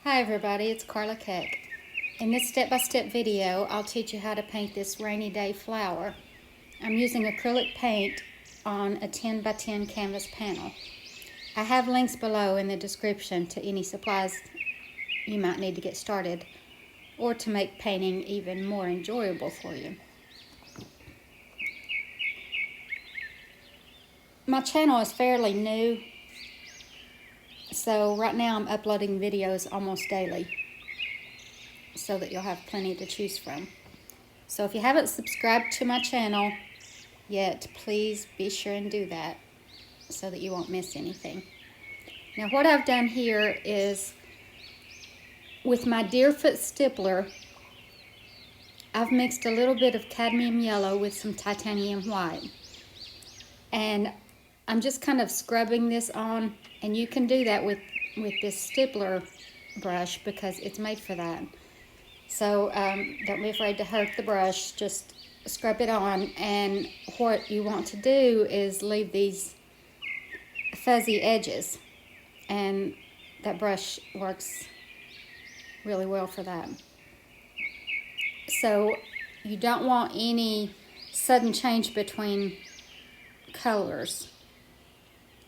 Hi everybody, it's ACRYLIC. In this step-by-step video, I'll teach you how to paint this rainy day flower. I'm using acrylic paint on a 10 by 10 canvas panel. I have links below in the description to any supplies you might need to get started or to make painting even more enjoyable for you. My channel is fairly new, so right now I'm uploading videos almost daily so that you'll have plenty to choose from. So if you haven't subscribed to my channel yet, please be sure and do that so that you won't miss anything. Now what I've done here is with my Deerfoot stippler, I've mixed a little bit of cadmium yellow with some titanium white. And I'm just kind of scrubbing this on, and you can do that with this stippler brush because it's made for that. So don't be afraid to hurt the brush, just scrub it on. And what you want to do is leave these fuzzy edges, and that brush works really well for that. So you don't want any sudden change between colors.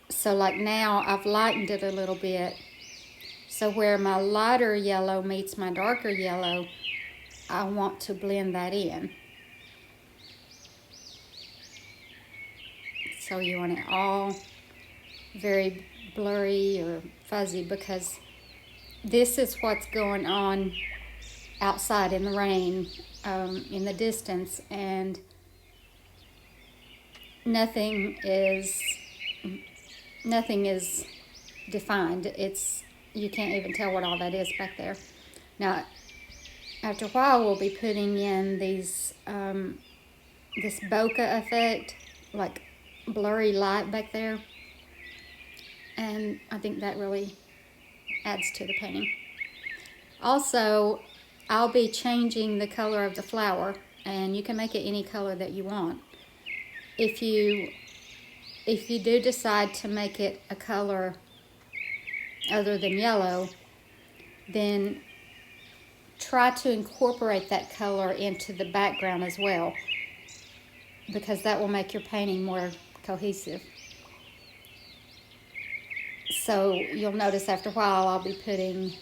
So like now I've lightened it a little bit, so where my lighter yellow meets my darker yellow, I want to blend that in. So you want it all very blurry or fuzzy because this is what's going on outside in the rain, in the distance, and nothing is defined. You can't even tell what all that is back there. Now, after a while, we'll be putting in these this bokeh effect, like blurry light back there, and I think that really adds to the painting. Also, I'll be changing the color of the flower, and you can make it any color that you want. If you do decide to make it a color other than yellow, then try to incorporate that color into the background as well, because that will make your painting more cohesive. So you'll notice after a while I'll be putting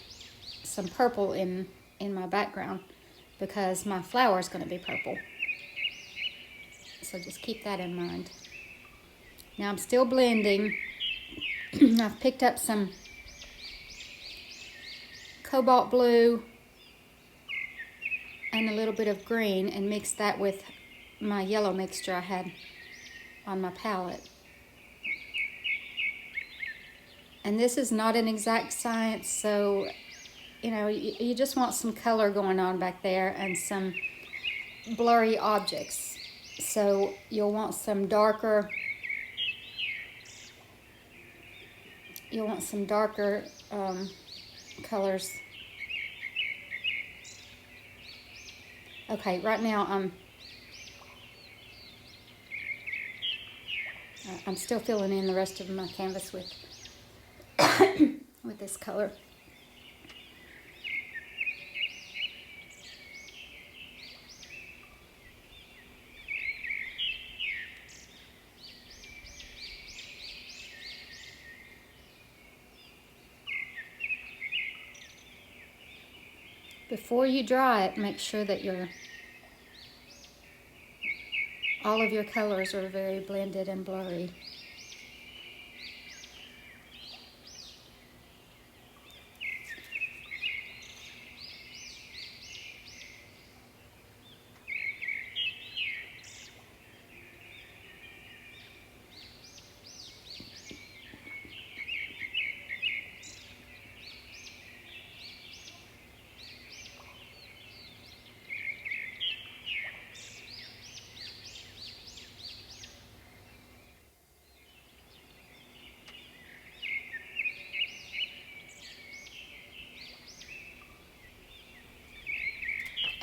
some purple in my background because my flower is going to be purple. So just keep that in mind. Now I'm still blending. I've picked up some cobalt blue and a little bit of green and mixed that with my yellow mixture I had on my palette. And this is not an exact science, so you know, you just want some color going on back there and some blurry objects. So you'll want some darker colors. Okay, right now I'm still filling in the rest of my canvas with with this color. Before you dry it, make sure that all of your colors are very blended and blurry.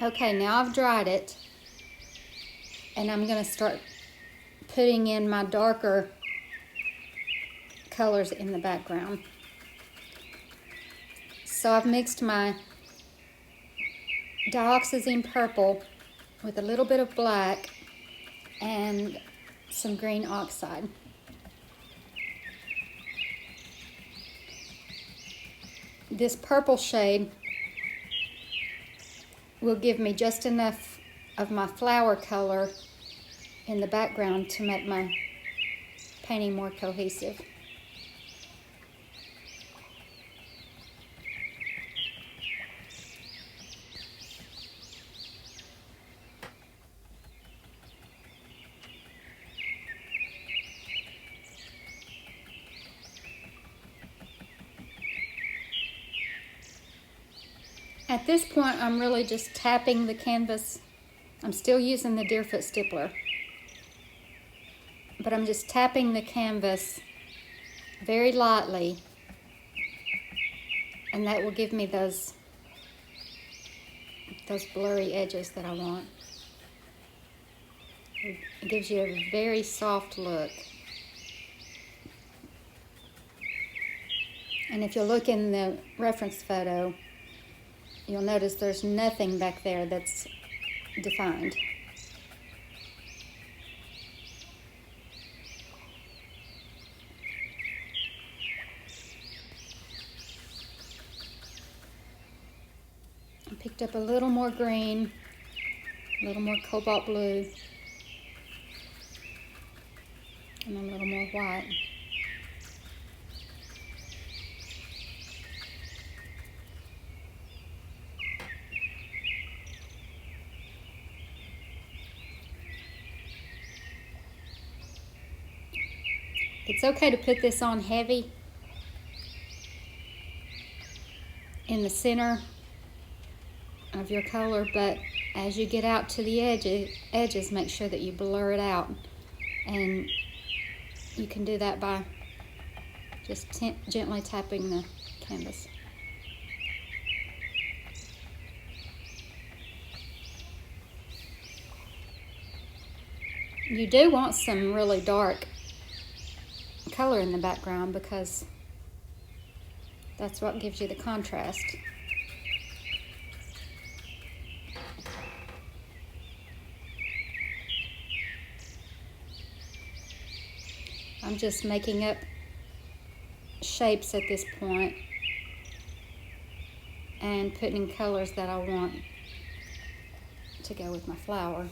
Okay, now I've dried it, and I'm going to start putting in my darker colors in the background. So I've mixed my dioxazine purple with a little bit of black and some green oxide. This purple shade will give me just enough of my flower color in the background to make my painting more cohesive. At this point, I'm really just tapping the canvas. I'm still using the Deerfoot stippler, but I'm just tapping the canvas very lightly, and that will give me those blurry edges that I want. It gives you a very soft look. And if you look in the reference photo, you'll notice there's nothing back there that's defined. I picked up a little more green, a little more cobalt blue, and a little more white. It's okay to put this on heavy in the center of your color, but as you get out to the edges, make sure that you blur it out. And you can do that by just gently tapping the canvas. You do want some really dark color in the background because that's what gives you the contrast. I'm just making up shapes at this point and putting in colors that I want to go with my flower.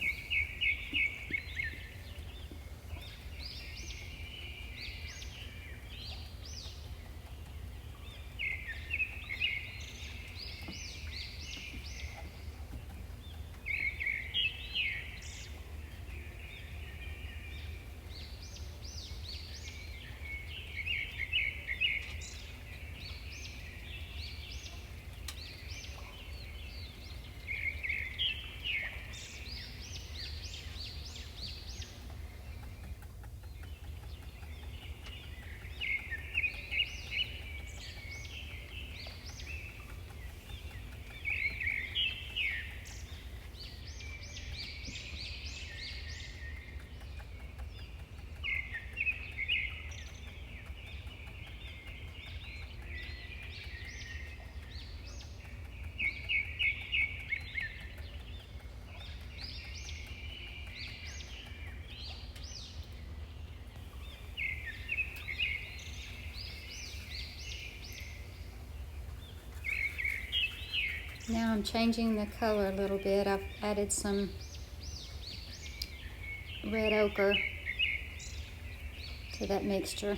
Now I'm changing the color a little bit. I've added some red ochre to that mixture.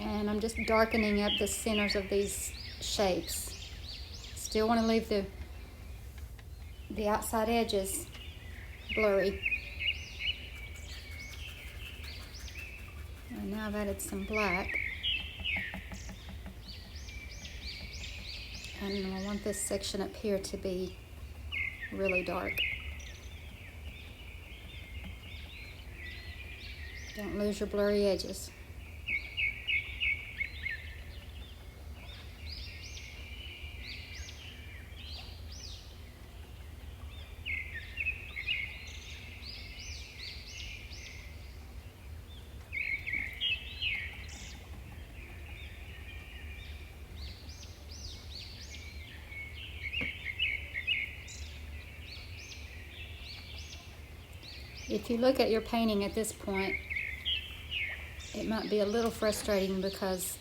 And I'm just darkening up the centers of these shapes. Still want to leave the outside edges blurry. And now I've added some black. And I want this section up here to be really dark. Don't lose your blurry edges. If you look at your painting at this point, it might be a little frustrating because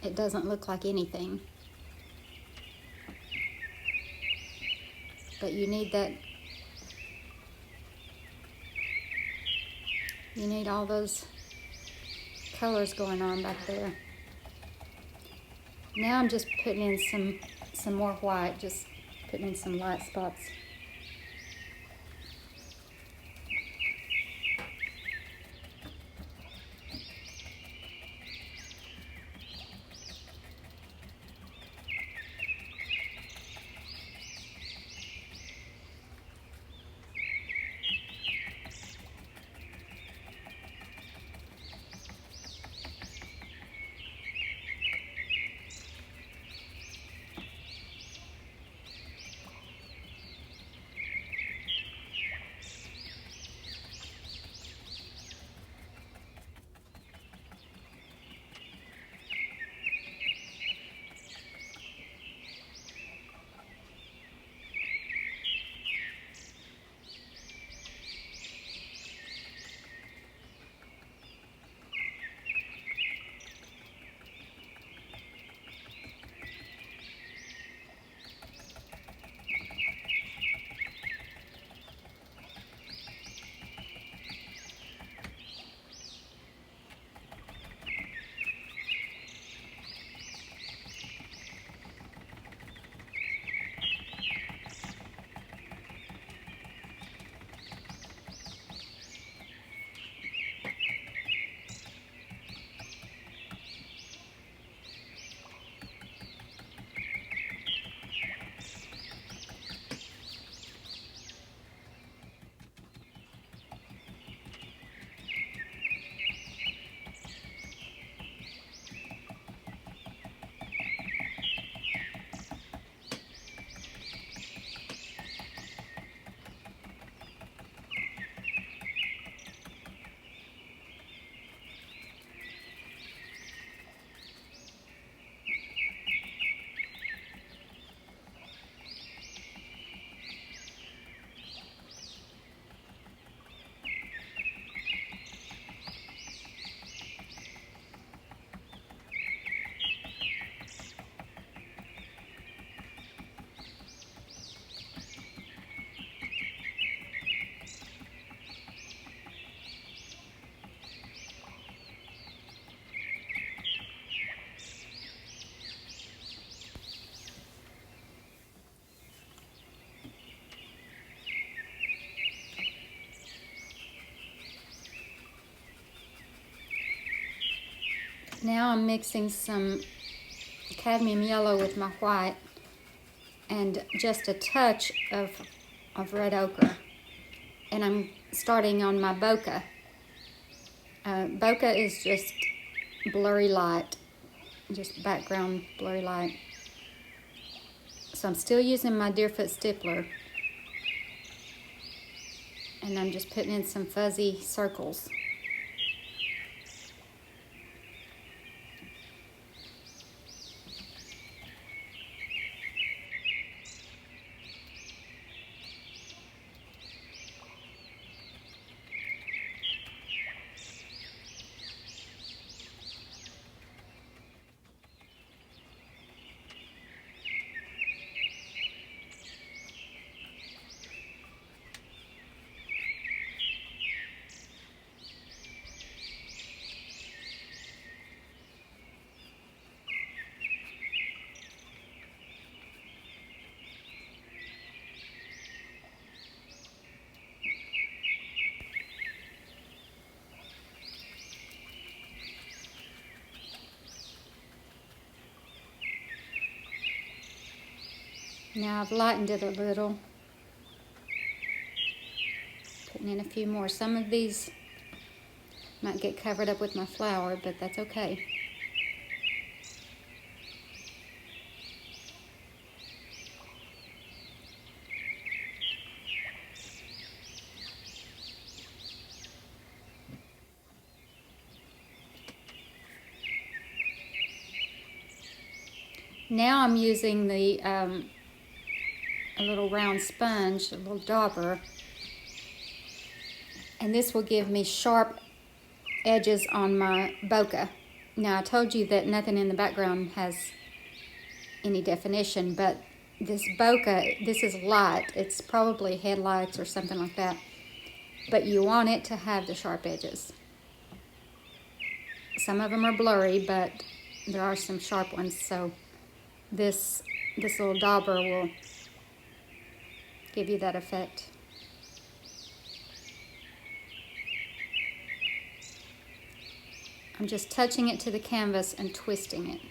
it doesn't look like anything. But you need that, you need all those colors going on back there. Now I'm just putting in some more white, just putting in some light spots. Now I'm mixing some cadmium yellow with my white and just a touch of red ochre. And I'm starting on my bokeh. Bokeh is just blurry light, just background blurry light. So I'm still using my Deerfoot stippler. And I'm just putting in some fuzzy circles. Now I've lightened it a little, putting in a few more. Some of these might get covered up with my flour, but that's okay. Now I'm using the a little round sponge, a little dauber, And this will give me sharp edges on my bokeh. Now I told you that nothing in the background has any definition, but this bokeh, this is light. It's probably headlights or something like that. But you want it to have the sharp edges. Some of them are blurry, but there are some sharp ones. So this little dauber will give you that effect. I'm just touching it to the canvas and twisting it.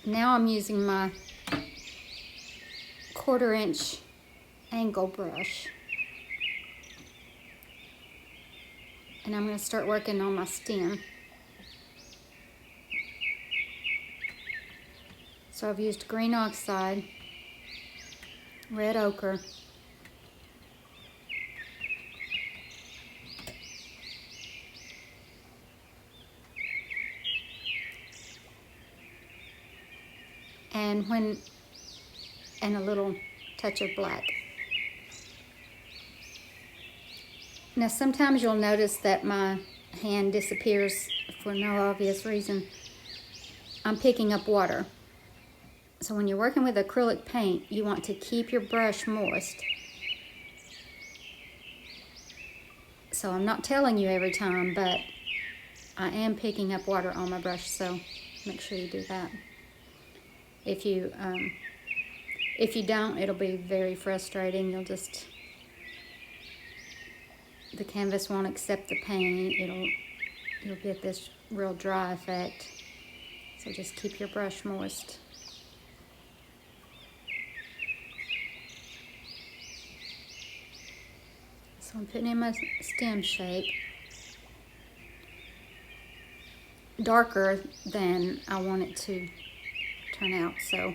Now I'm using my 1/4 inch angle brush. And I'm going to start working on my stem. So I've used green oxide, red ochre, and a little touch of black. Now sometimes you'll notice that my hand disappears for no obvious reason. I'm picking up water. So when you're working with acrylic paint, you want to keep your brush moist. So I'm not telling you every time, but I am picking up water on my brush, so make sure you do that. If you don't, it'll be very frustrating. The canvas won't accept the paint. You'll get this real dry effect. So just keep your brush moist. So I'm putting in my stem shape. Darker than I want it to turn out, so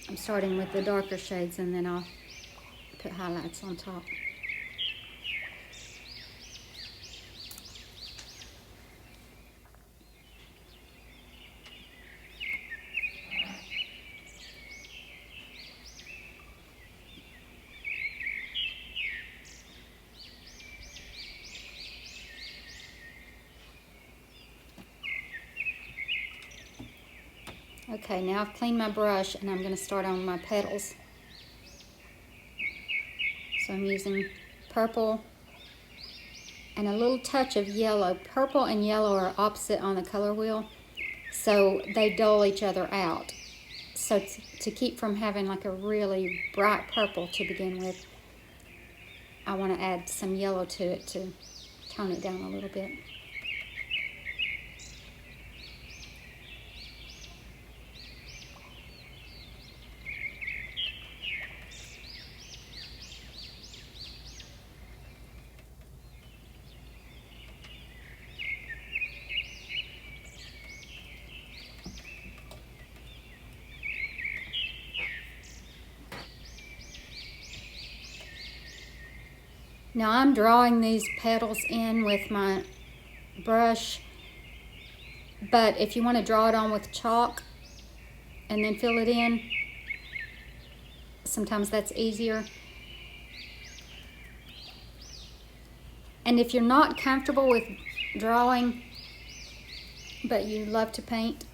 I'm starting with the darker shades and then I'll put highlights on top. Okay, now I've cleaned my brush and I'm going to start on my petals. So I'm using purple and a little touch of yellow. Purple and yellow are opposite on the color wheel, so they dull each other out. So to keep from having like a really bright purple to begin with, I want to add some yellow to it to tone it down a little bit. Now I'm drawing these petals in with my brush, but if you want to draw it on with chalk and then fill it in, sometimes that's easier. And if you're not comfortable with drawing, but you love to paint,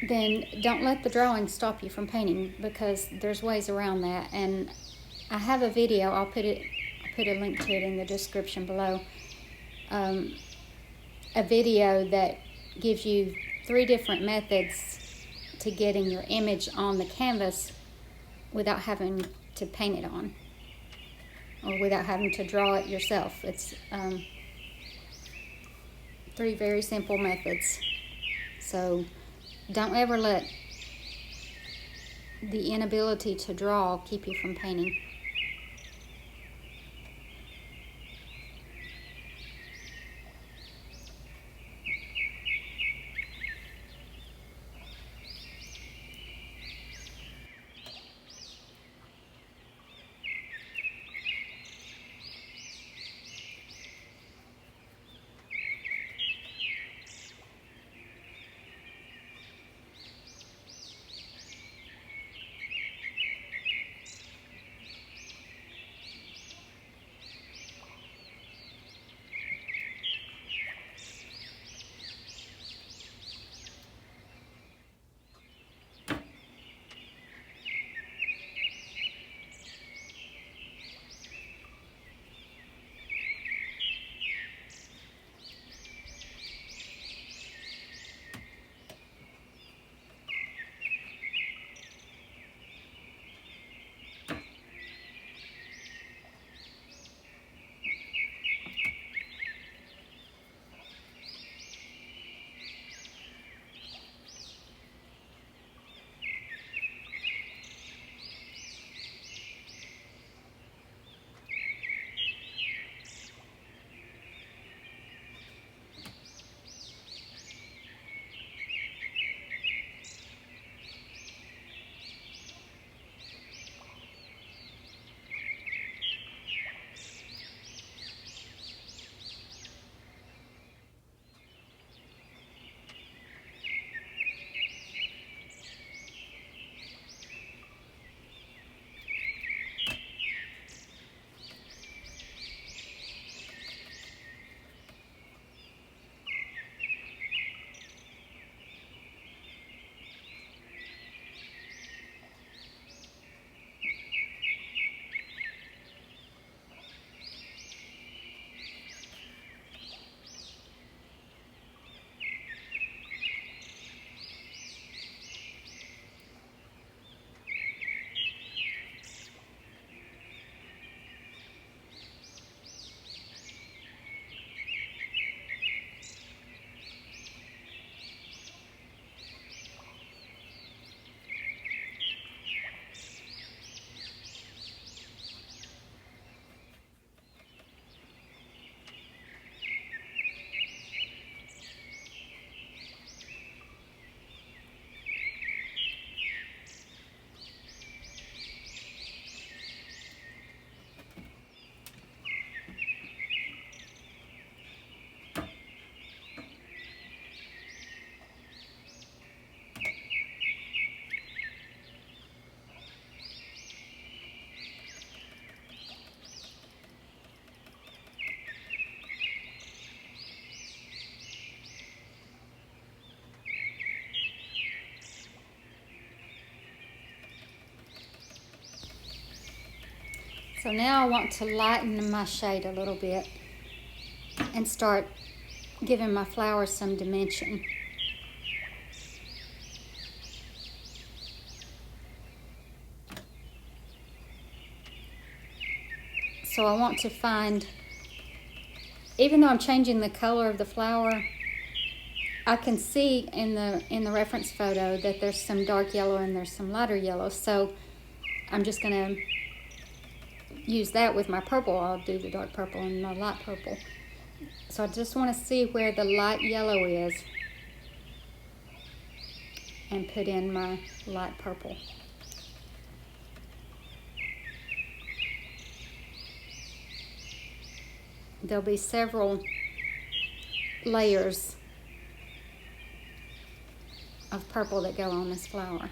then don't let the drawing stop you from painting, because there's ways around that. And I have a video, I'll put a link to it in the description below, a video that gives you 3 different methods to getting your image on the canvas without having to paint it on, or without having to draw it yourself. It's 3 very simple methods. So don't ever let the inability to draw keep you from painting. So now I want to lighten my shade a little bit and start giving my flowers some dimension. So I want to find, even though I'm changing the color of the flower, I can see in the reference photo that there's some dark yellow and there's some lighter yellow. So I'm just going to use that with my purple. I'll do the dark purple and the light purple. So I just want to see where the light yellow is and put in my light purple. There'll be several layers of purple that go on this flower.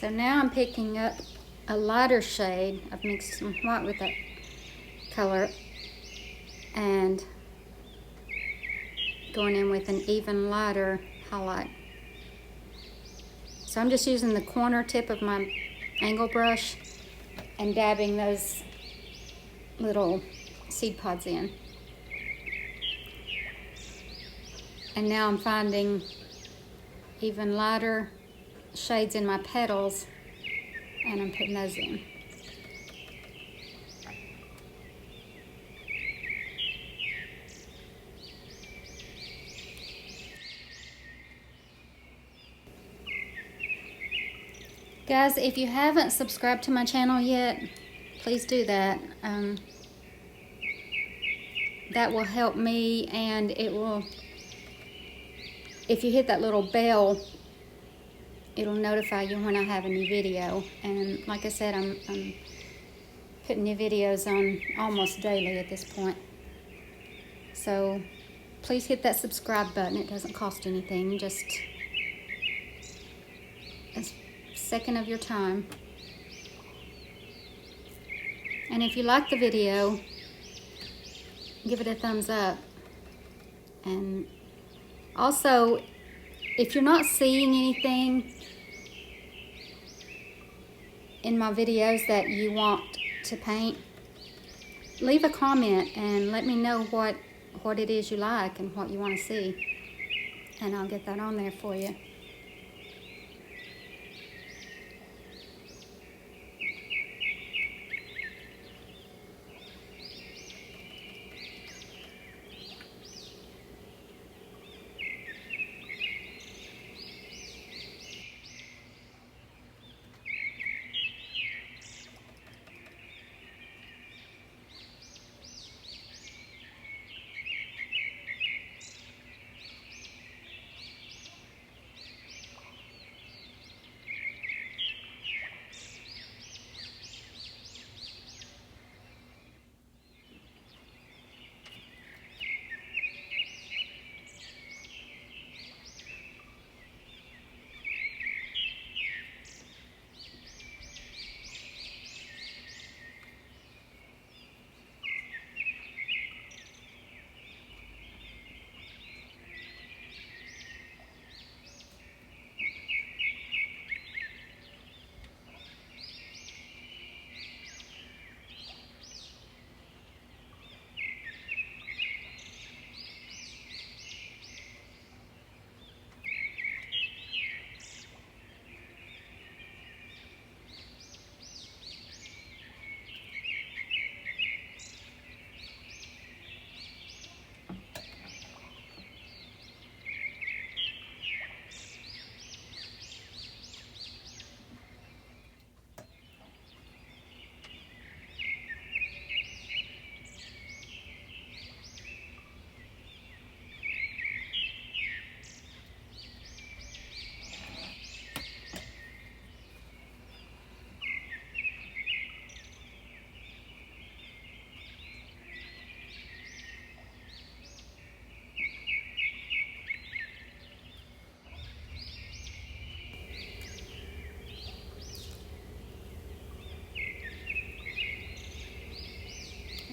So now I'm picking up a lighter shade. I've mixed some white with that color and going in with an even lighter highlight. So I'm just using the corner tip of my angle brush and dabbing those little seed pods in. And now I'm finding even lighter shades in my petals and I'm putting those in. Guys, if you haven't subscribed to my channel yet, please do that. That will help me, and it will, if you hit that little bell, it'll notify you when I have a new video. And like I said, I'm putting new videos on almost daily at this point. So please hit that subscribe button. It doesn't cost anything, just a second of your time. And if you like the video, give it a thumbs up. And also, if you're not seeing anything in my videos that you want to paint, leave a comment and let me know what it is you like and what you want to see, and I'll get that on there for you.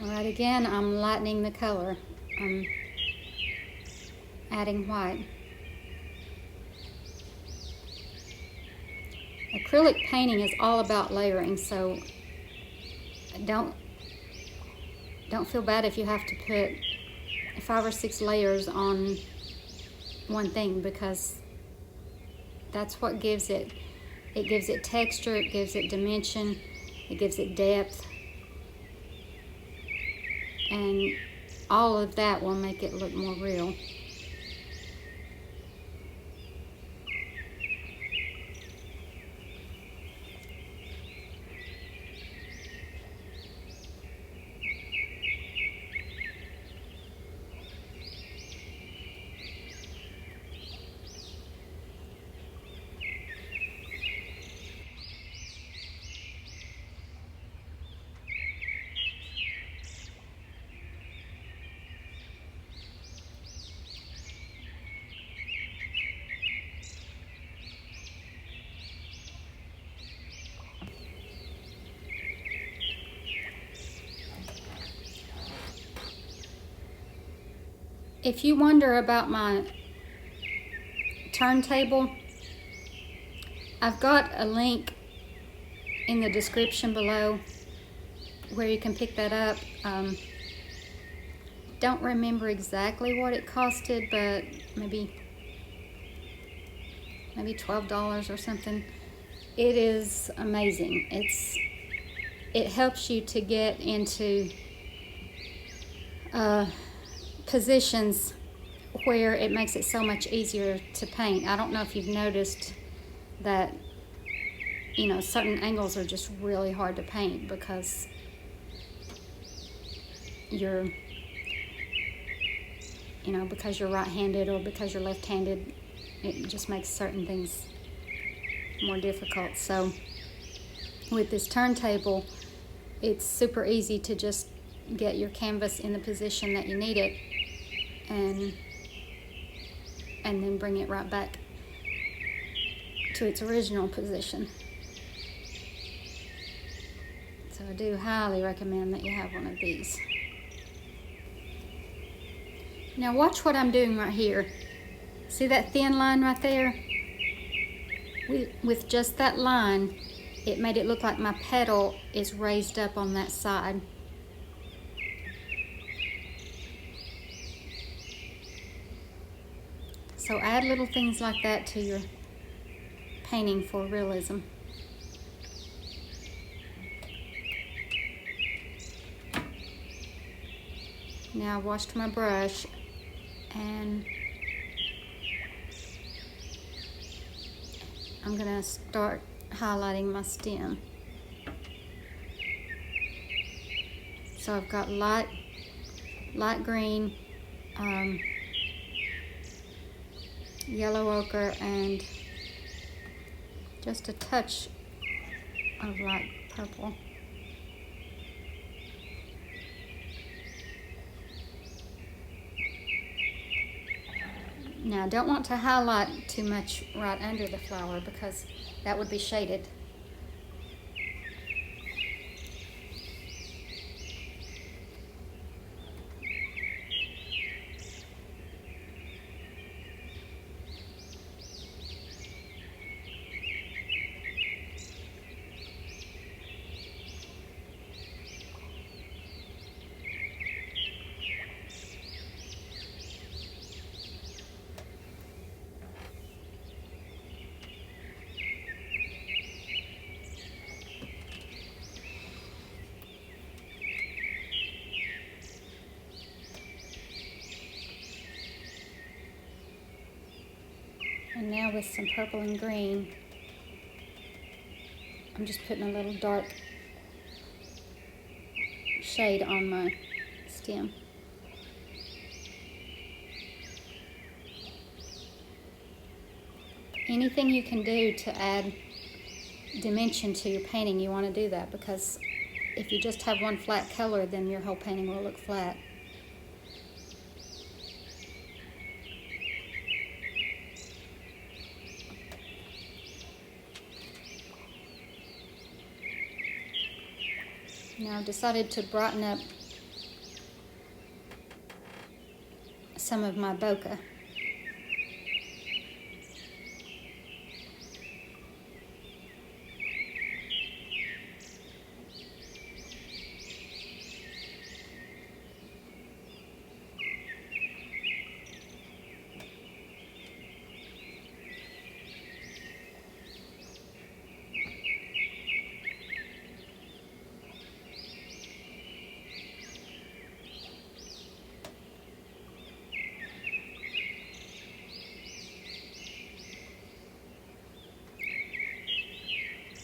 All right, again, I'm lightening the color. I'm adding white. Acrylic painting is all about layering, so don't feel bad if you have to put 5 or 6 layers on one thing, because that's what gives it. It gives it texture, it gives it dimension, it gives it depth. And all of that will make it look more real. If you wonder about my turntable, I've got a link in the description below where you can pick that up. Don't remember exactly what it costed, but maybe $12 or something. It is amazing. It helps you to get into positions where it makes it so much easier to paint. I don't know if you've noticed that, you know, certain angles are just really hard to paint because you're right-handed or because you're left-handed. It just makes certain things more difficult. So with this turntable, it's super easy to just get your canvas in the position that you need it and then bring it right back to its original position. So I do highly recommend that you have one of these. Now watch what I'm doing right here. See that thin line right there? With just that line, it made it look like my petal is raised up on that side. So add little things like that to your painting for realism. Now I washed my brush and I'm gonna start highlighting my stem. So I've got light green, yellow ochre, and just a touch of light purple. Now I don't want to highlight too much right under the flower because that would be shaded. And now with some purple and green, I'm just putting a little dark shade on my stem. Anything you can do to add dimension to your painting, you want to do that, because if you just have one flat color, then your whole painting will look flat. Now I've decided to brighten up some of my bokeh.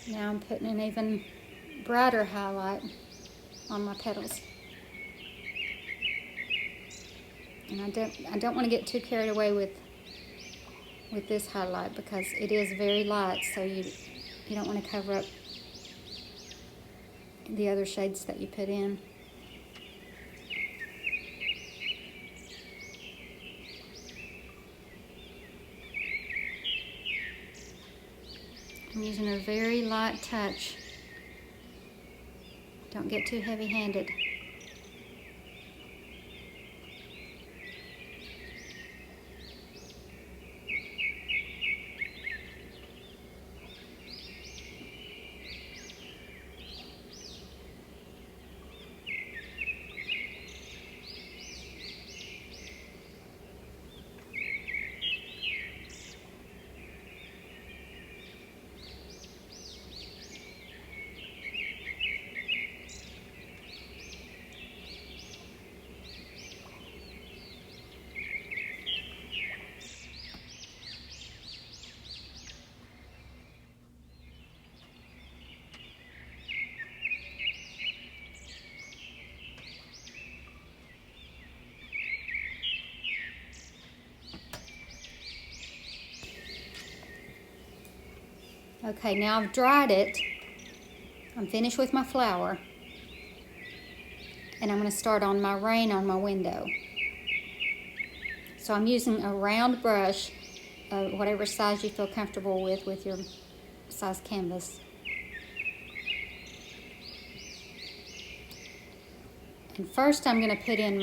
Now I'm putting an even brighter highlight on my petals. And I don't want to get too carried away with this highlight because it is very light, so you don't want to cover up the other shades that you put in. I'm using a very light touch. Don't get too heavy-handed. Okay, now I've dried it. I'm finished with my flower. And I'm going to start on my rain on my window. So I'm using a round brush, whatever size you feel comfortable with your size canvas. And first I'm going to put in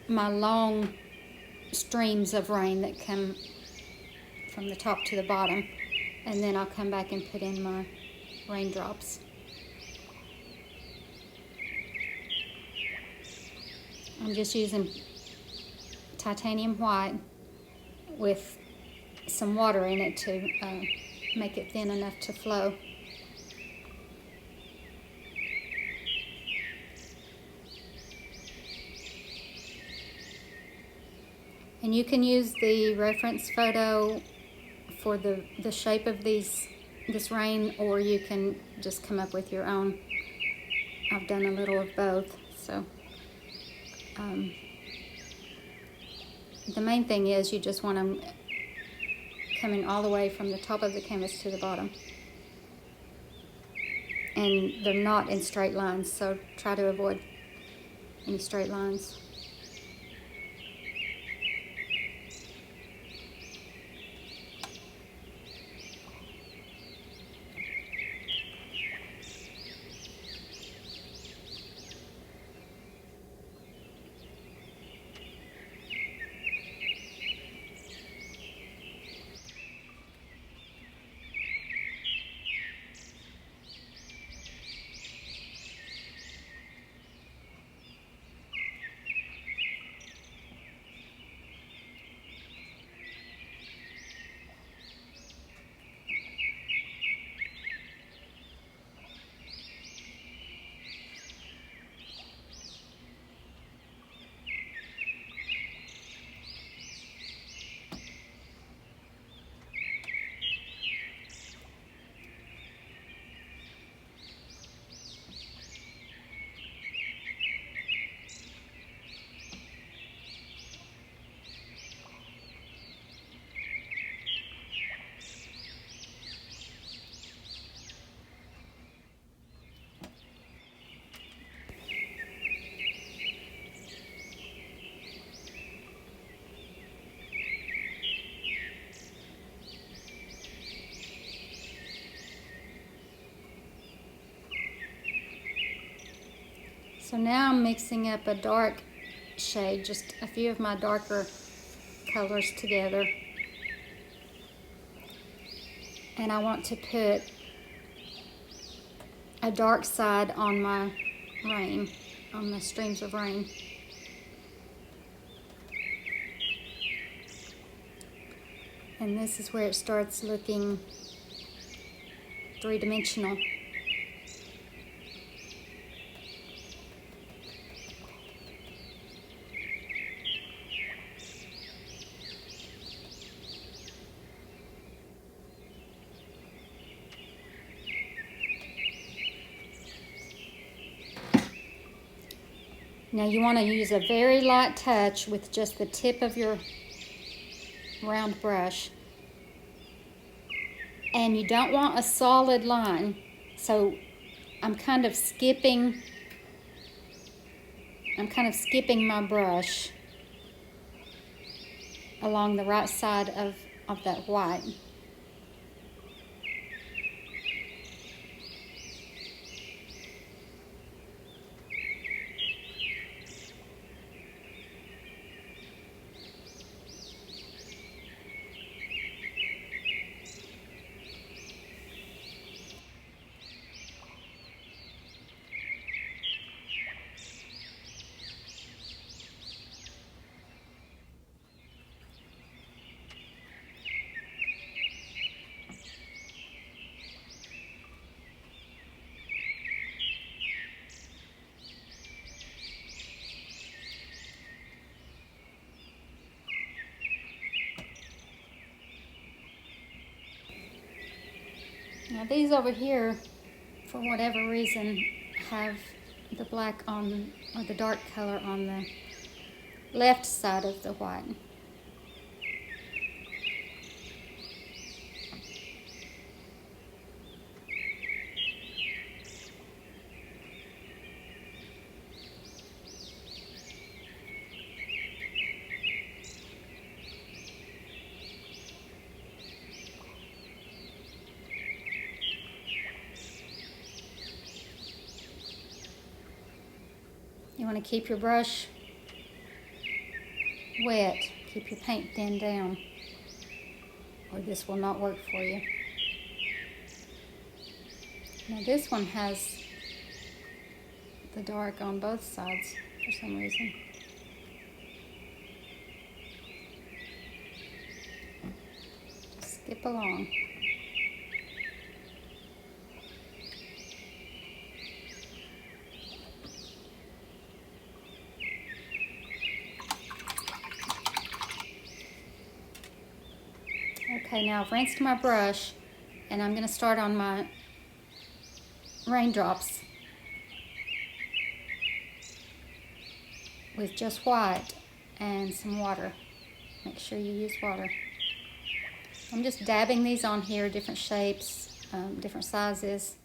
my long streams of rain that come from the top to the bottom. And then I'll come back and put in my raindrops. I'm just using titanium white with some water in it to make it thin enough to flow. And you can use the reference photo for the shape of this rain, or you can just come up with your own. I've done a little of both. So the main thing is you just want them coming all the way from the top of the canvas to the bottom. And they're not in straight lines, so try to avoid any straight lines. So now I'm mixing up a dark shade, just a few of my darker colors together. And I want to put a dark side on my rain, on the streams of rain. And this is where it starts looking three-dimensional. Now you want to use a very light touch with just the tip of your round brush. And you don't want a solid line. So I'm kind of skipping my brush along the right side of that white. Now these over here, for whatever reason, have the black on, or the dark color on the left side of the white. want to keep your brush wet. Keep your paint thinned down, or this will not work for you. Now this one has the dark on both sides for some reason. Just skip along. Okay, now I've rinsed my brush, and I'm going to start on my raindrops with just white and some water. Make sure you use water. I'm just dabbing these on here, different shapes, different sizes.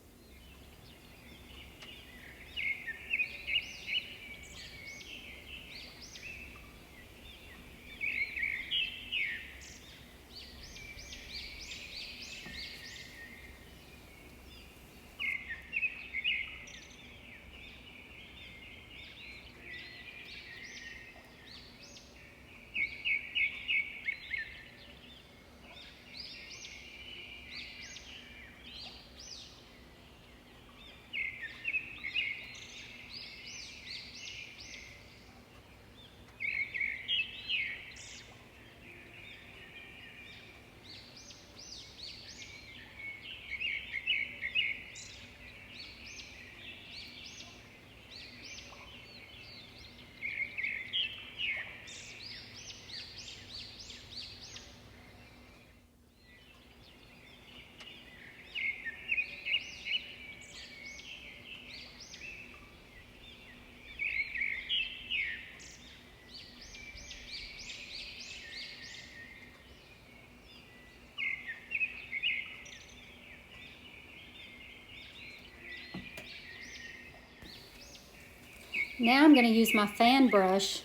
Now I'm going to use my fan brush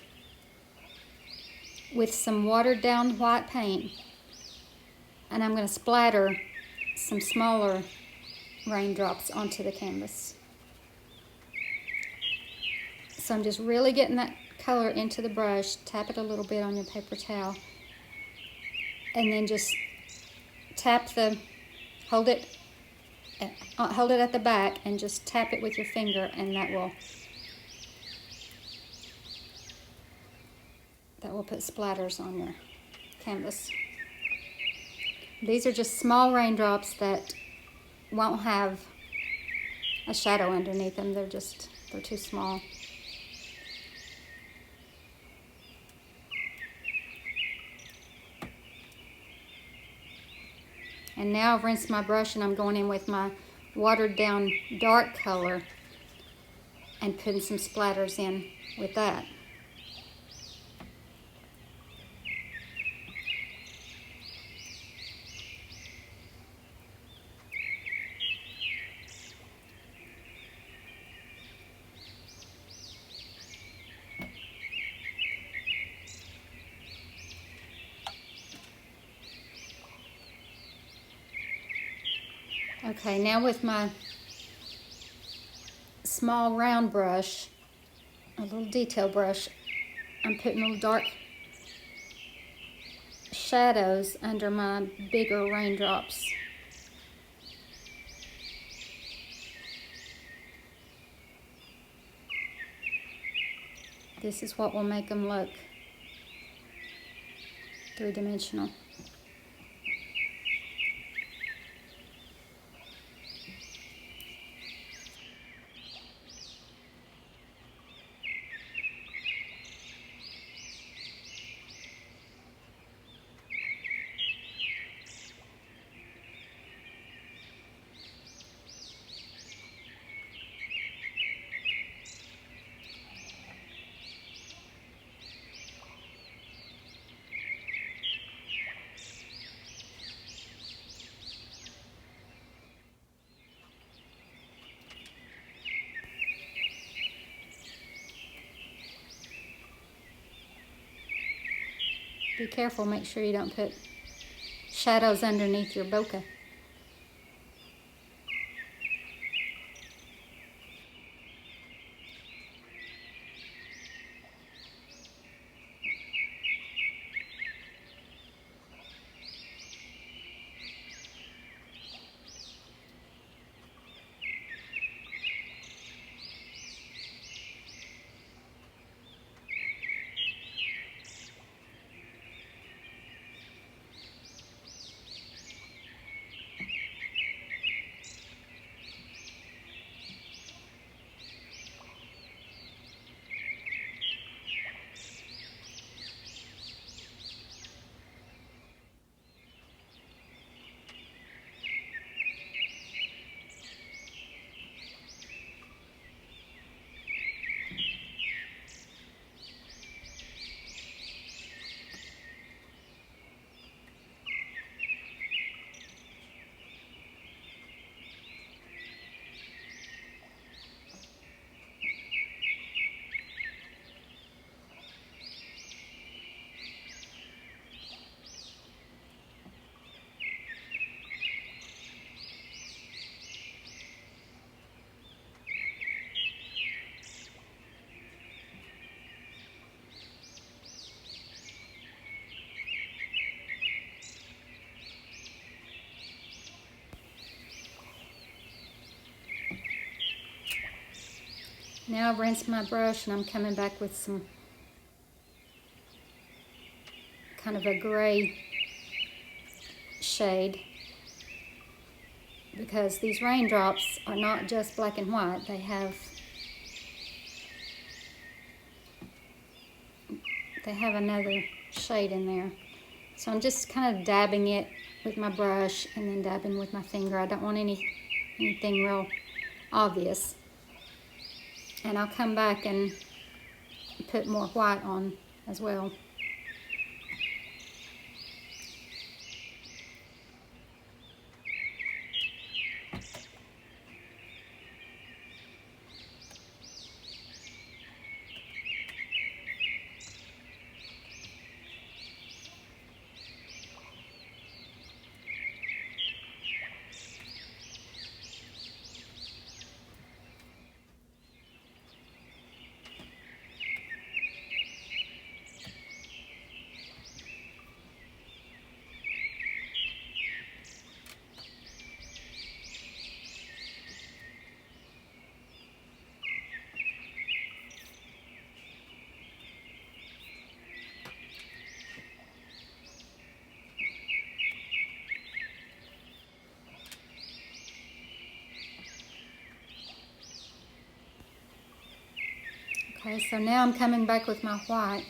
with some watered down white paint, and I'm going to splatter some smaller raindrops onto the canvas. So I'm just really getting that color into the brush. Tap it a little bit on your paper towel, and then just hold it at the back and just tap it with your finger, and that will put splatters on your canvas. These are just small raindrops that won't have a shadow underneath them. They're too small. And now I've rinsed my brush, and I'm going in with my watered down dark color and putting some splatters in with that. Okay, now with my small round brush, a little detail brush, I'm putting little dark shadows under my bigger raindrops. This is what will make them look three-dimensional. Be careful, make sure you don't put shadows underneath your bokeh. Now I've rinsed my brush and I'm coming back with some kind of a gray shade, because these raindrops are not just black and white, they have another shade in there. So I'm just kind of dabbing it with my brush and then dabbing with my finger. I don't want anything real obvious. And I'll come back and put more white on as well. Okay, so now I'm coming back with my white.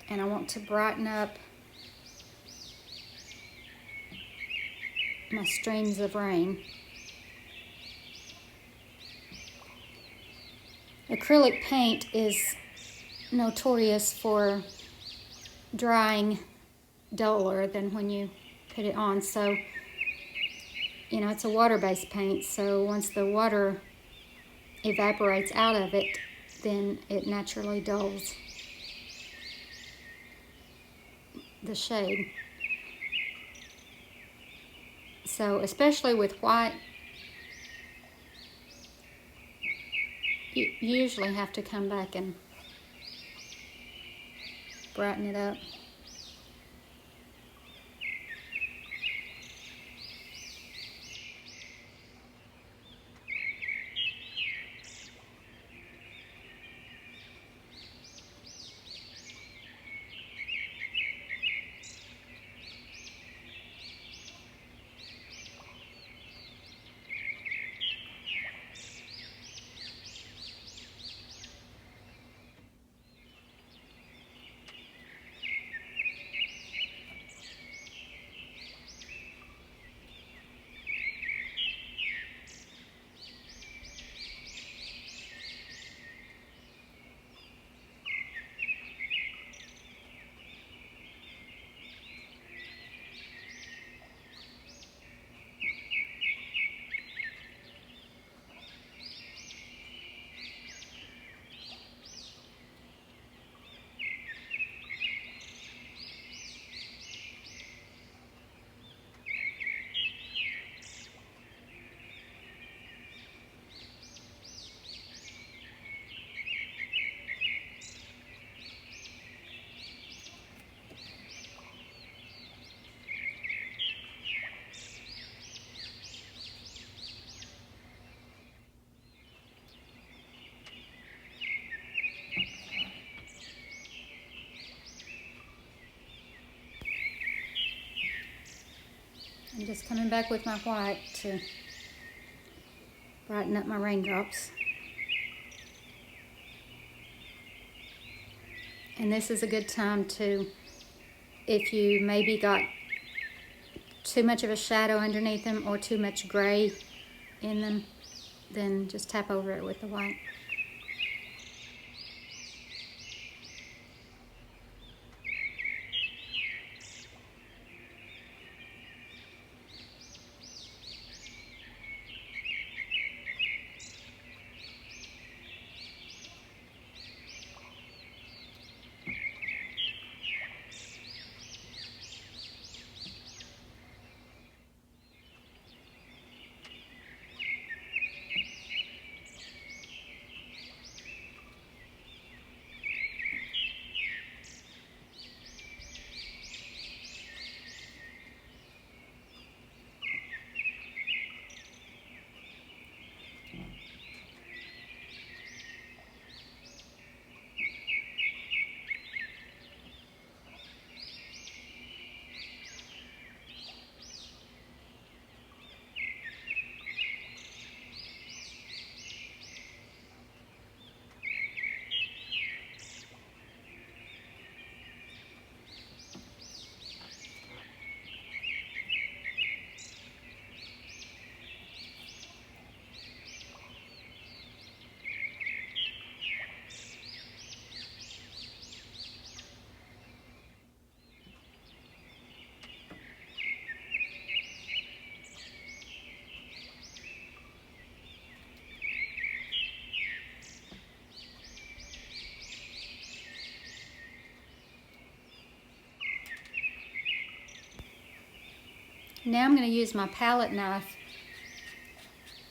And I want to brighten up my streams of rain. Acrylic paint is notorious for drying duller than when you put it on. So, you know, it's a water-based paint, so once the water evaporates out of it, then it naturally dulls the shade. So especially with white, you usually have to come back and brighten it up. I'm just coming back with my white to brighten up my raindrops. And this is a good time to, if you maybe got too much of a shadow underneath them or too much gray in them, then just tap over it with the white. Now I'm going to use my palette knife.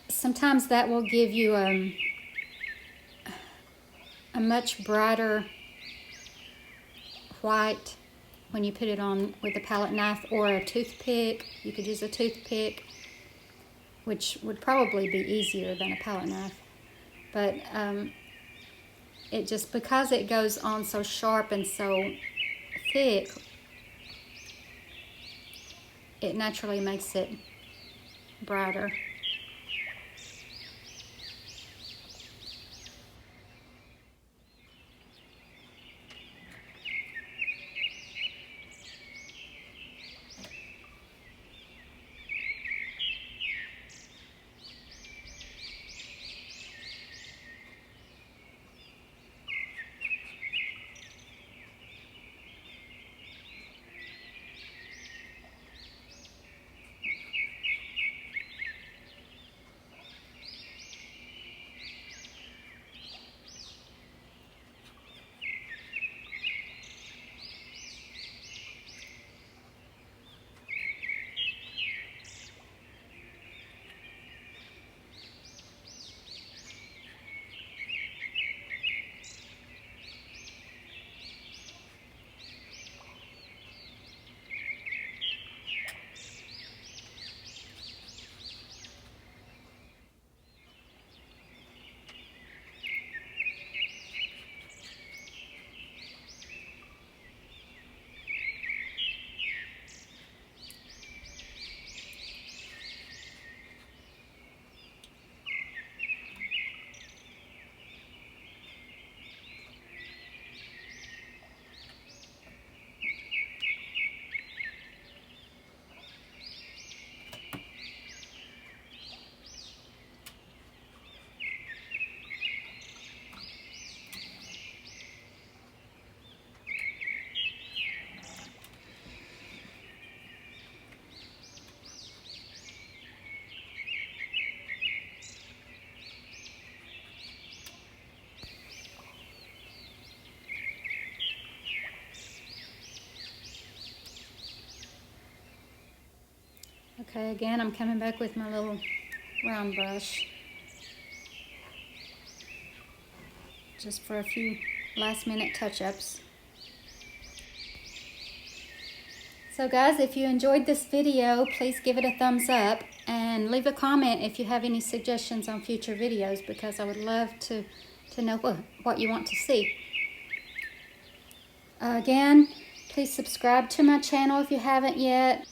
Sometimes that will give you a much brighter white when you put it on with a palette knife, or a toothpick. You could use a toothpick, which would probably be easier than a palette knife. But it just, because it goes on so sharp and so thick, it naturally makes it brighter. Okay, again, I'm coming back with my little round brush, just for a few last minute touch-ups. So guys, if you enjoyed this video, please give it a thumbs up and leave a comment if you have any suggestions on future videos, because I would love to know what you want to see. Again, please subscribe to my channel if you haven't yet.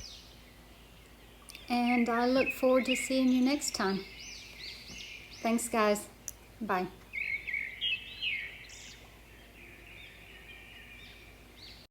And I look forward to seeing you next time. Thanks, guys. Bye.